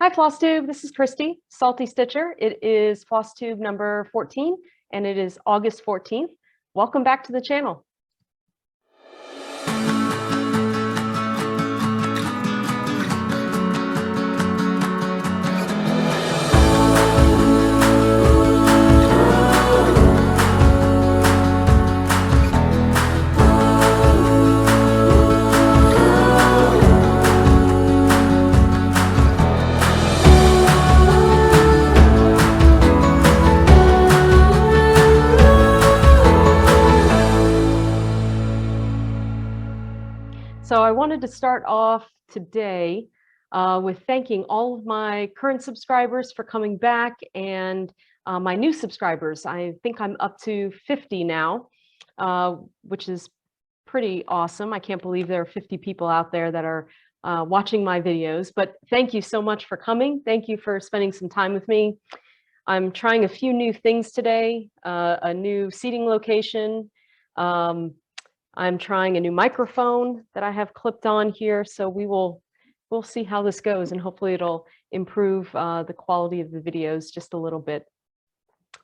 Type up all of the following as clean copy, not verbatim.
Hi, Floss Tube. This is Christy, Salty Stitcher. It is Floss Tube number 14, and it is August 14th. Welcome back to the channel. So I wanted to start off today with thanking all of my current subscribers for coming back and my new subscribers. I think I'm up to 50 now, which is pretty awesome. I can't believe there are 50 people out there that are watching my videos, but thank you so much for coming. Thank you for spending some time with me. I'm trying a few new things today, a new seating location. I'm trying a new microphone that I have clipped on here, so we'll see how this goes, and hopefully it'll improve the quality of the videos just a little bit.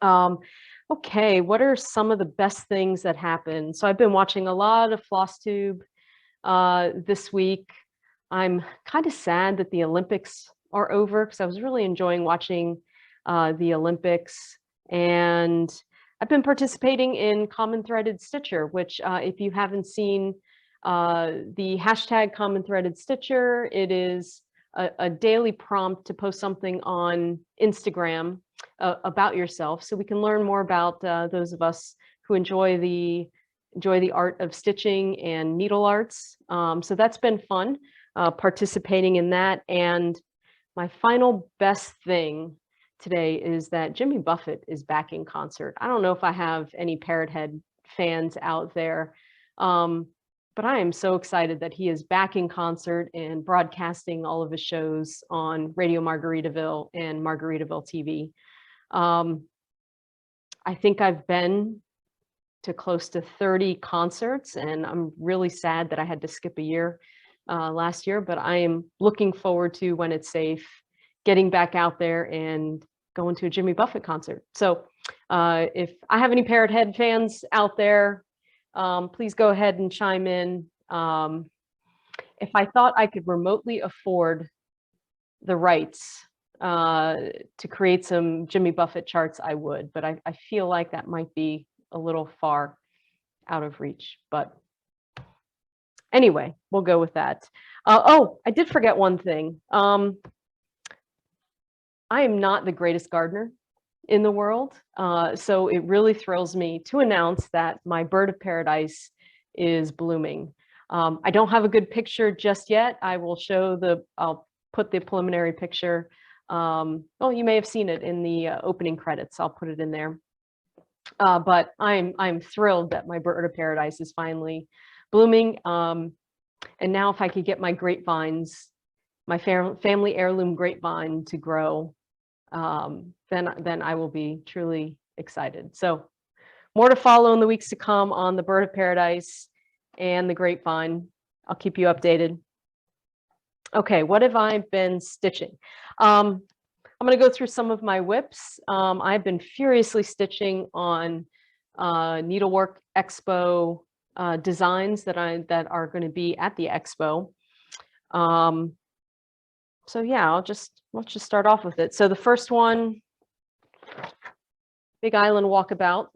Okay, what are some of the best things that happened? So I've been watching a lot of FlossTube this week. I'm kind of sad that the Olympics are over because I was really enjoying watching the Olympics, and I've been participating in Common Threaded Stitcher, which if you haven't seen the hashtag Common Threaded Stitcher, it is a daily prompt to post something on Instagram about yourself, so we can learn more about those of us who enjoy the art of stitching and needle arts. So that's been fun participating in that. And my final best thing today is that Jimmy Buffett is back in concert. I don't know if I have any Parrot Head fans out there, but I am so excited that he is back in concert and broadcasting all of his shows on Radio Margaritaville and Margaritaville TV. I think I've been to close to 30 concerts, and I'm really sad that I had to skip a year last year, but I am looking forward to, when it's safe, getting back out there and going to a Jimmy Buffett concert. So if I have any Parrot Head fans out there, please go ahead and chime in. If I thought I could remotely afford the rights to create some Jimmy Buffett charts, I would, but I feel like that might be a little far out of reach. But anyway, we'll go with that. Oh, I did forget one thing. I am not the greatest gardener in the world, so it really thrills me to announce that my bird of paradise is blooming. I don't have a good picture just yet. I'll put the preliminary picture. Well, you may have seen it in the opening credits. I'll put it in there. But I'm thrilled that my bird of paradise is finally blooming. And now if I could get my grapevines, my family heirloom grapevine, to grow, then I will be truly excited. So more to follow in the weeks to come on the bird of paradise and the grapevine. I'll keep you updated. Okay, what have I been stitching? I'm going to go through some of my WIPS. I've been furiously stitching on Needlework Expo designs that are going to be at the expo. So yeah, let's just start off with it. So the first one, Big Island Walkabout.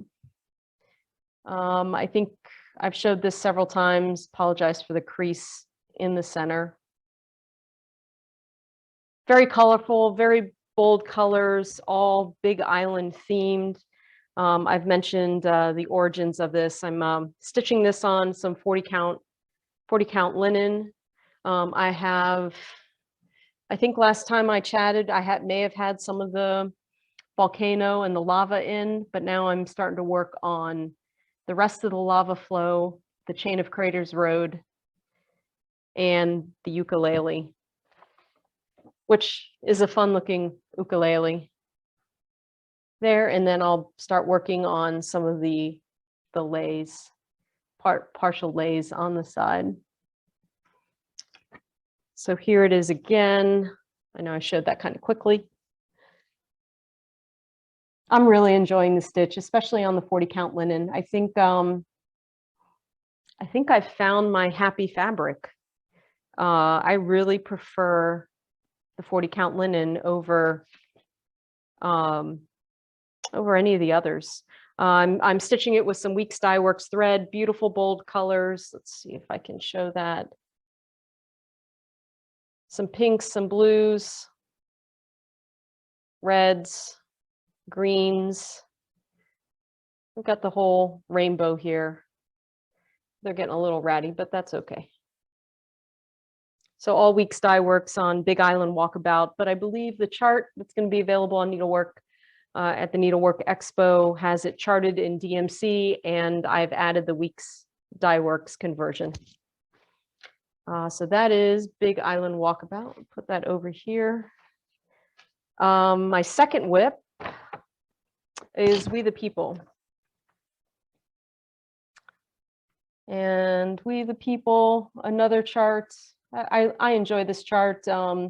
I think I've showed this several times. Apologize for the crease in the center. Very colorful, very bold colors, all Big Island themed. I've mentioned the origins of this. I'm stitching this on some 40 count linen. I think last time I chatted, may have had some of the volcano and the lava in, but now I'm starting to work on the rest of the lava flow, the Chain of Craters Road, and the ukulele, which is a fun looking ukulele there. And then I'll start working on some of the lays, partial lays on the side. So here it is again. I know I showed that kind of quickly. I'm really enjoying the stitch, especially on the 40 count linen. I think I've found my happy fabric. I really prefer the 40 count linen over any of the others. I'm stitching it with some Weeks Dye Works thread, beautiful bold colors. Let's see if I can show that. Some pinks, some blues, reds, greens. We've got the whole rainbow here. They're getting a little ratty, but that's okay. So all Weeks Dye Works on Big Island Walkabout, but I believe the chart that's going to be available on Needlework at the Needlework Expo has it charted in DMC, and I've added the Weeks Dye Works conversion. So that is Big Island Walkabout. Put that over here. My second WIP is We the People. And We the People, another chart. I enjoy this chart. I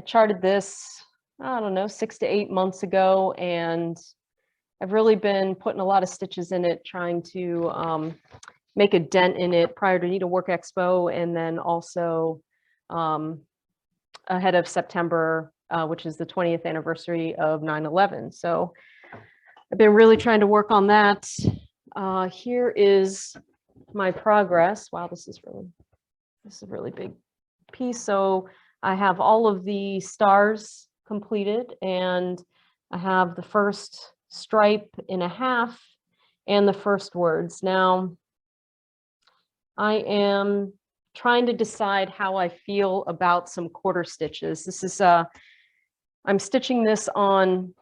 charted this, I don't know, 6 to 8 months ago, and I've really been putting a lot of stitches in it, trying to make a dent in it prior to Needlework Expo, and then also ahead of September, which is the 20th anniversary of 9/11. So I've been really trying to work on that. Here is my progress. Wow, this is a really big piece. So I have all of the stars completed, and I have the first stripe in a half and the first words. Now, I am trying to decide how I feel about some quarter stitches. This is I'm stitching this on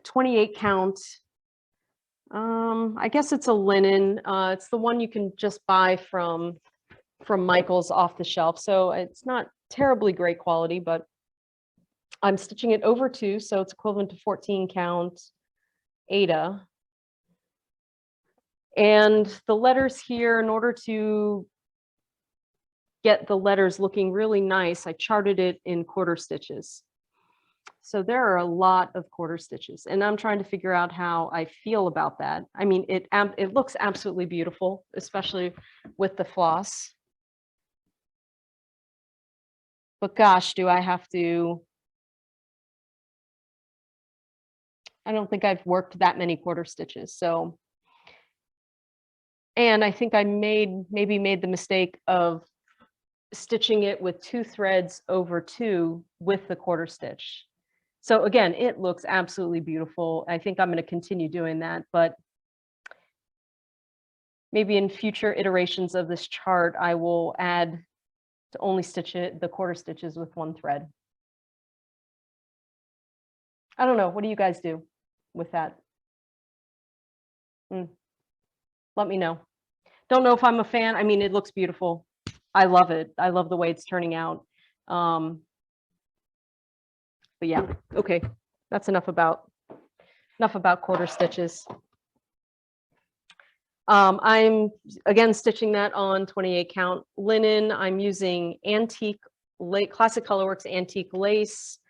28 count. I guess it's a linen. It's the one you can just buy from Michael's off the shelf. So it's not terribly great quality, but I'm stitching it over 2, so it's equivalent to 14 count Aida. And the letters here, in order to get the letters looking really nice, I charted it in quarter stitches. So there are a lot of quarter stitches, and I'm trying to figure out how I feel about that. I mean, it looks absolutely beautiful, especially with the floss. But gosh, do I have to? I don't think I've worked that many quarter stitches. So, and I think I maybe made the mistake of stitching it with 2 threads over 2 with the quarter stitch. So again, it looks absolutely beautiful. I think I'm going to continue doing that, but maybe in future iterations of this chart, I will add to only stitch the quarter stitches with 1 thread. I don't know. What do you guys do with that? Let me know. Don't know if I'm a fan. I mean, it looks beautiful. I love it. I love the way it's turning out. But yeah, okay. That's enough about quarter stitches. I'm again stitching that on 28 count linen. I'm using Classic Colorworks antique lace,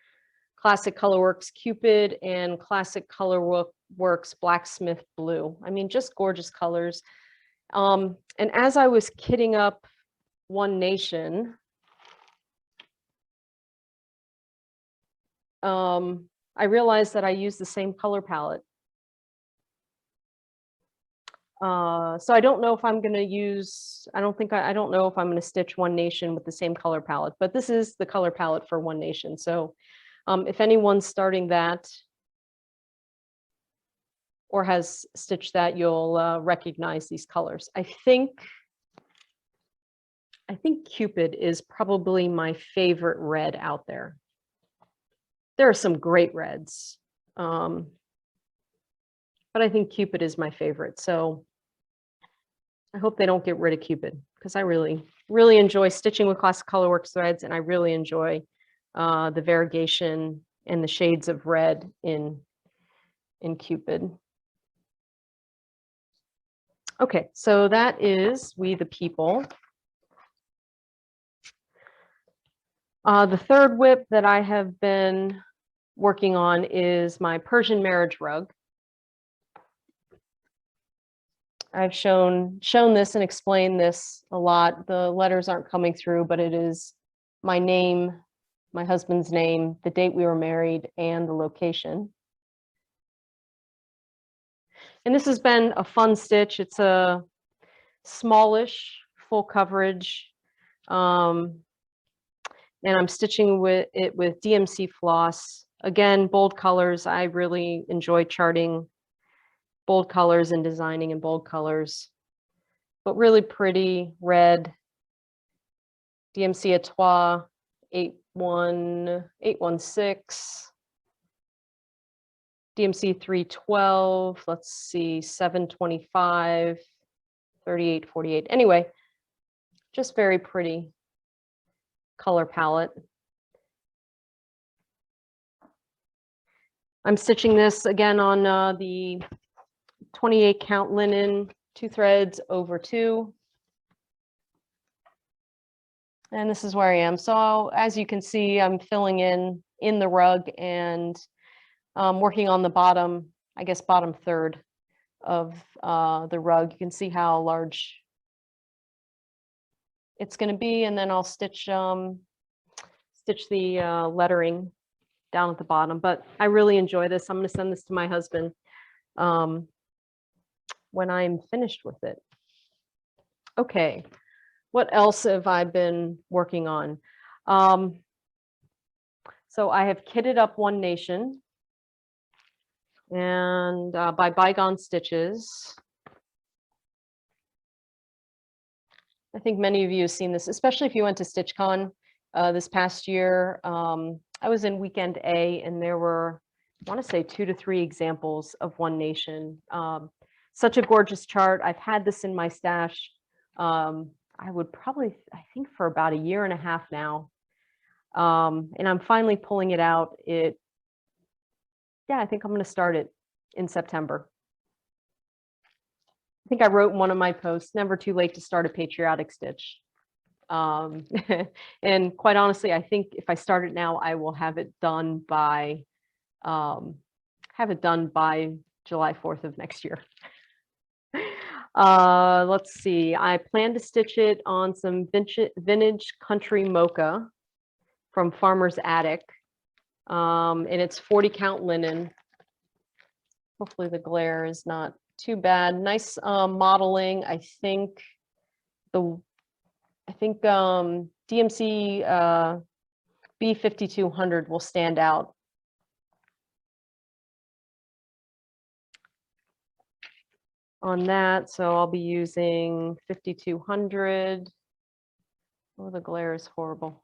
Classic Colorworks Cupid, and Classic Colorworks Blacksmith Blue. I mean, just gorgeous colors. And as I was kitting up One Nation, I realized that I used the same color palette. So I don't know if I'm going to use, I don't know if I'm going to stitch One Nation with the same color palette, but this is the color palette for One Nation. So if anyone's starting that or has stitched that, you'll recognize these colors. I think Cupid is probably my favorite red out there. There are some great reds, but I think Cupid is my favorite. So I hope they don't get rid of Cupid, because I really, really enjoy stitching with Classic Colorworks threads, and I really enjoy the variegation and the shades of red in Cupid. Okay, so that is We the People. The third WIP that I have been working on is my Persian Marriage Rug. I've shown this and explained this a lot. The letters aren't coming through, but it is my name, my husband's name, the date we were married, and the location. And this has been a fun stitch. It's a smallish, full coverage. And I'm stitching with DMC floss. Again, bold colors. I really enjoy charting bold colors and designing in bold colors, but really pretty red. DMC Etoile 816. DMC 312, let's see, 725, 3848. Anyway, just very pretty color palette. I'm stitching this again on the 28 count linen, 2 threads over 2. And this is where I am. So as you can see, I'm filling in the rug and working on the bottom, I guess bottom third of the rug. You can see how large it's going to be, and then I'll stitch the lettering down at the bottom. But I really enjoy this. I'm going to send this to my husband when I'm finished with it. Okay, what else have I been working on? So I have kitted up One Nation, and by Bygone Stitches. I think many of you have seen this, especially if you went to StitchCon this past year. I was in weekend A, and there were, I want to say, 2 to 3 examples of One Nation. Such a gorgeous chart. I've had this in my stash. I think for about a year and a half now. And I'm finally pulling it out. Yeah, I think I'm going to start it in September. I think I wrote in one of my posts, never too late to start a patriotic stitch. And quite honestly, I think if I start it now, I will have it done by July 4th of next year. Let's see. I plan to stitch it on some vintage country mocha from Farmer's Attic. And it's 40 count linen. Hopefully the glare is not too bad. Nice modeling. I think DMC B5200 will stand out. On that, so I'll be using 5200. Oh, the glare is horrible.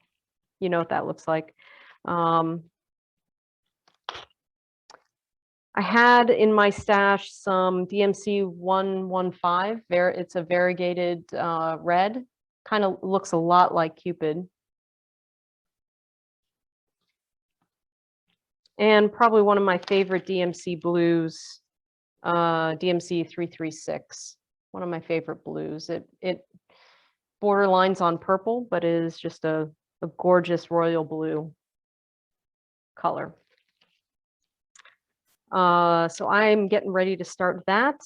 You know what that looks like. I had in my stash some DMC 115. It's a variegated red. Kind of looks a lot like Cupid. And probably one of my favorite DMC blues, DMC 336. One of my favorite blues. It borderlines on purple, but is just a gorgeous royal blue color. So I'm getting ready to start that.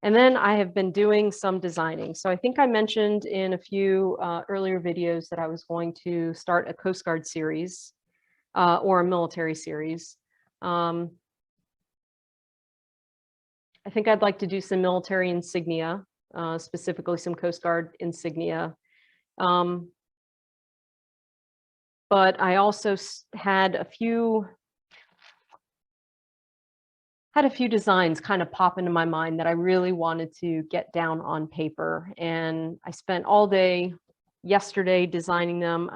And then I have been doing some designing. So I think I mentioned in a few earlier videos that I was going to start a Coast Guard series or a military series. I think I'd like to do some military insignia, specifically some Coast Guard insignia. But I also had a few designs kind of pop into my mind that I really wanted to get down on paper. And I spent all day yesterday designing them.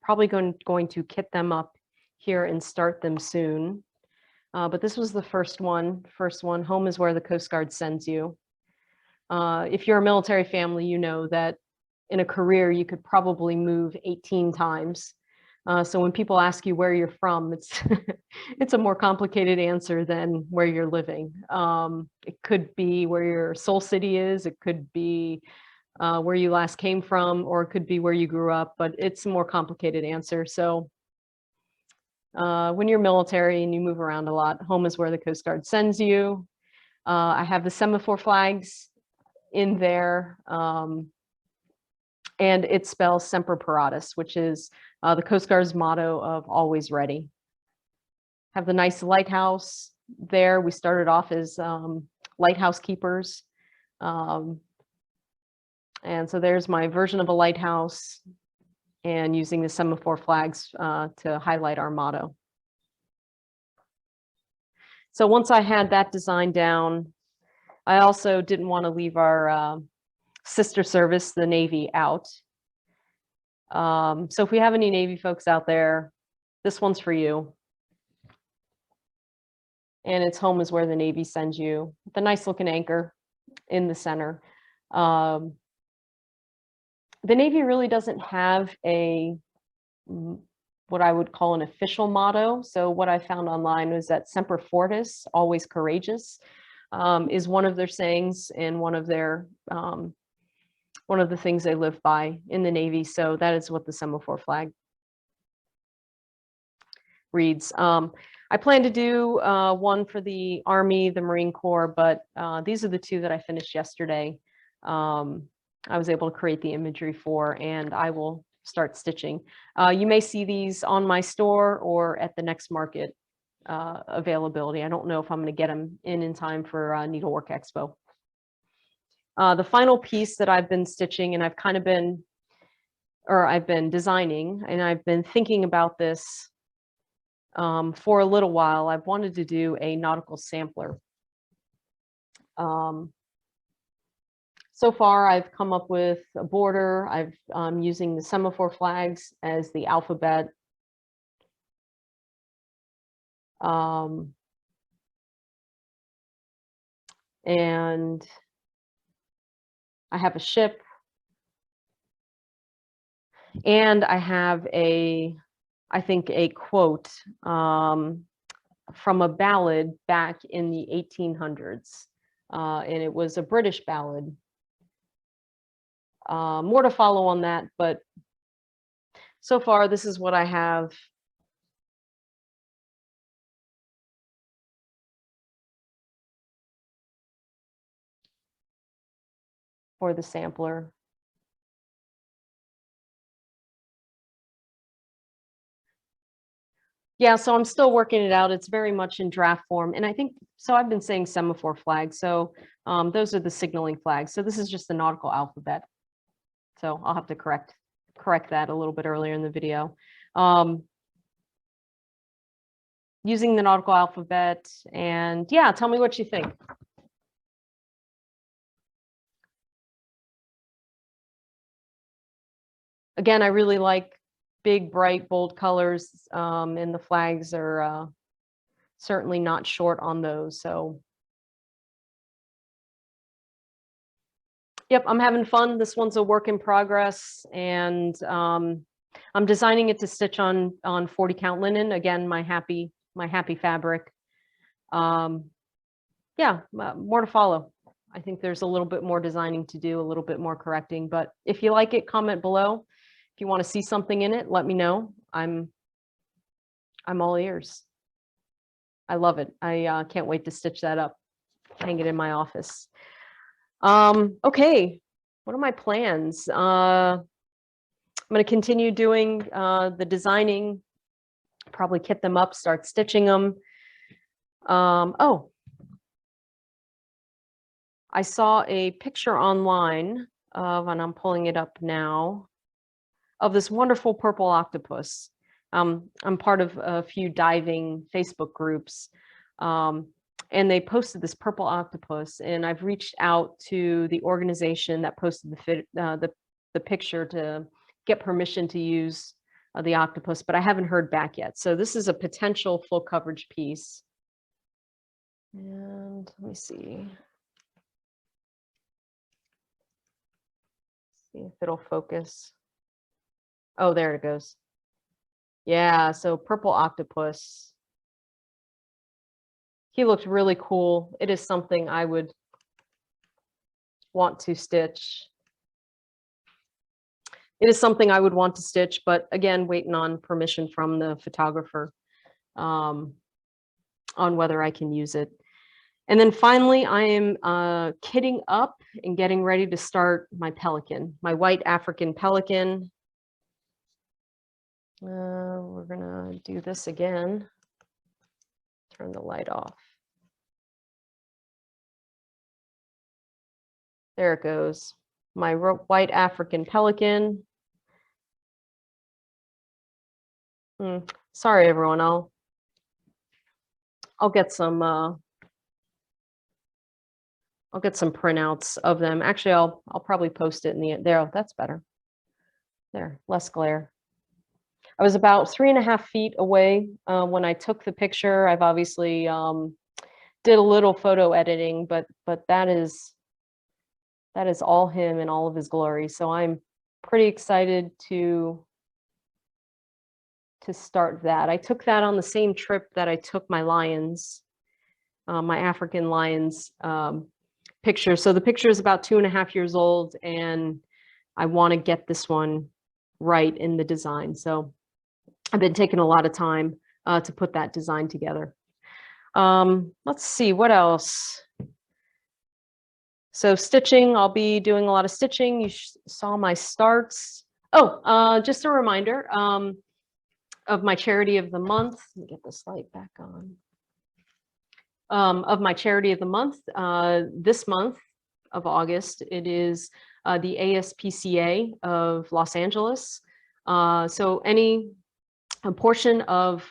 Probably going to kit them up here and start them soon. But this was the first one. Home is where the Coast Guard sends you. If you're a military family, you know that in a career, you could probably move 18 times. So when people ask you where you're from, it's it's a more complicated answer than where you're living. It could be where your soul city is. It could be where you last came from, or it could be where you grew up, but it's a more complicated answer. So when you're military and you move around a lot, home is where the Coast Guard sends you. I have the semaphore flags in there, and it spells Semper Paratus, which is the Coast Guard's motto of always ready. Have the nice lighthouse there. We started off as lighthouse keepers. And so there's my version of a lighthouse, and using the semaphore flags to highlight our motto. So once I had that design down, I also didn't want to leave our sister service, the Navy, out. So if we have any Navy folks out there, this one's for you. And its home is where the Navy sends you. The nice looking anchor in the center. The Navy really doesn't have a what I would call an official motto. So what I found online was that Semper Fortis, always courageous, is one of their sayings and one of the things they live by in the Navy. So that is what the semaphore flag reads. I plan to do one for the Army, the Marine Corps, but these are the two that I finished yesterday. I was able to create the imagery for, and I will start stitching. You may see these on my store or at the next market availability. I don't know if I'm going to get them in time for Needlework Expo. The final piece that I've been stitching, and I've been designing, and I've been thinking about this for a little while. I've wanted to do a nautical sampler. So far, I've come up with a border. I'm using the semaphore flags as the alphabet. And I have a ship. And I have I think a quote from a ballad back in the 1800s. And it was a British ballad. More to follow on that, but so far this is what I have. For the sampler. Yeah, so I'm still working it out. It's very much in draft form. And I think, so I've been saying semaphore flags. So those are the signaling flags. So this is just the nautical alphabet. So I'll have to correct that a little bit earlier in the video. Using the nautical alphabet, and yeah, tell me what you think. Again, I really like big, bright, bold colors, and the flags are certainly not short on those. So yep, I'm having fun. This one's a work in progress, and I'm designing it to stitch on 40 count linen. Again, my happy fabric. Yeah, more to follow. I think there's a little bit more designing to do, a little bit more correcting, but if you like it, comment below. If you want to see something in it, let me know. I'm all ears. I love it. I can't wait to stitch that up, hang it in my office. Okay, what are my plans? I'm going to continue doing the designing, probably kit them up, start stitching them. Oh, I saw a picture online of, and I'm pulling it up now, of this wonderful purple octopus. I'm part of a few diving Facebook groups, and they posted this purple octopus, and I've reached out to the organization that posted the picture to get permission to use the octopus, but I haven't heard back yet. So this is a potential full coverage piece. And let me see if it'll focus. Oh, there it goes. Yeah, so purple octopus. He looked really cool. It is something I would want to stitch. It is something I would want to stitch, but again, waiting on permission from the photographer on whether I can use it. And then finally, I am kitting up and getting ready to start my pelican, my white African pelican. We're gonna do this again. Turn the light off. There it goes. My white African pelican. Sorry, everyone. I'll get some printouts of them. Actually, I'll probably post it in the there. That's better. There, less glare. I was about 3.5 feet away when I took the picture. I've obviously did a little photo editing, but that is all him in all of his glory. So I'm pretty excited to start that. I took that on the same trip that I took my lions, my African lions picture. So the picture is about 2.5 years old, and I want to get this one right in the design. So I've been taking a lot of time to put that design together. Let's see, what else? So stitching, I'll be doing a lot of stitching. You saw my starts. Oh, just a reminder of my charity of the month. Let me get this light back on. Of my charity of the month, this month of August, it is the ASPCA of Los Angeles. So a portion of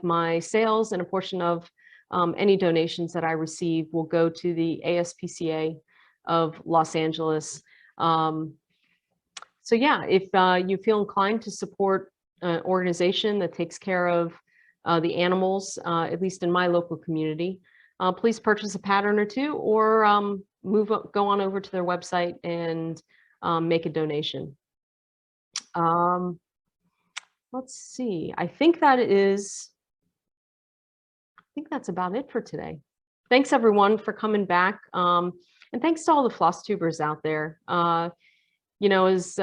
my sales and a portion of any donations that I receive will go to the ASPCA of Los Angeles. So yeah, if you feel inclined to support an organization that takes care of the animals, at least in my local community, please purchase a pattern or two, or go on over to their website and make a donation. Let's see. I think that's about it for today. Thanks everyone for coming back. And thanks to all the floss tubers out there. You know, as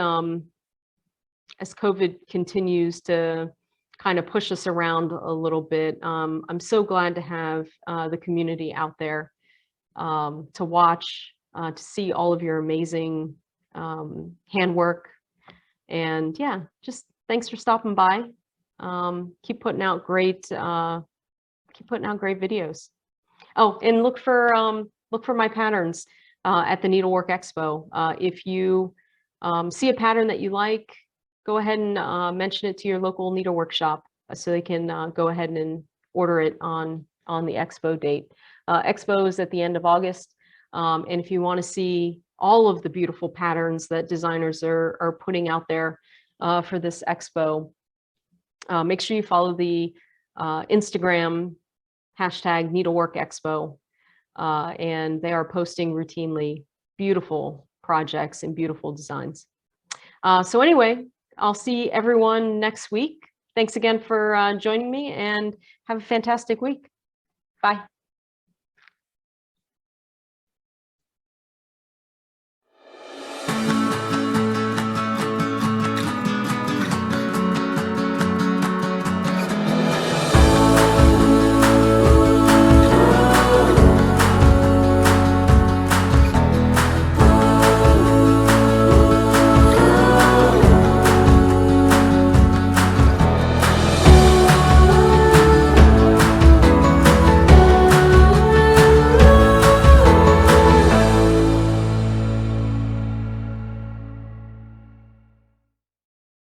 COVID continues to kind of push us around a little bit, I'm so glad to have the community out there to watch, to see all of your amazing handwork. And yeah, just thanks for stopping by. Keep putting out great videos. Oh, and look for my patterns at the Needlework Expo. If you see a pattern that you like, go ahead and mention it to your local needlework shop so they can go ahead and order it on the expo date. Expo is at the end of August, and if you want to see all of the beautiful patterns that designers are putting out there for this expo, make sure you follow the Instagram hashtag Needlework Expo, and they are posting routinely beautiful projects and beautiful designs. So anyway, I'll see everyone next week. Thanks again for joining me, and have a fantastic week. Bye.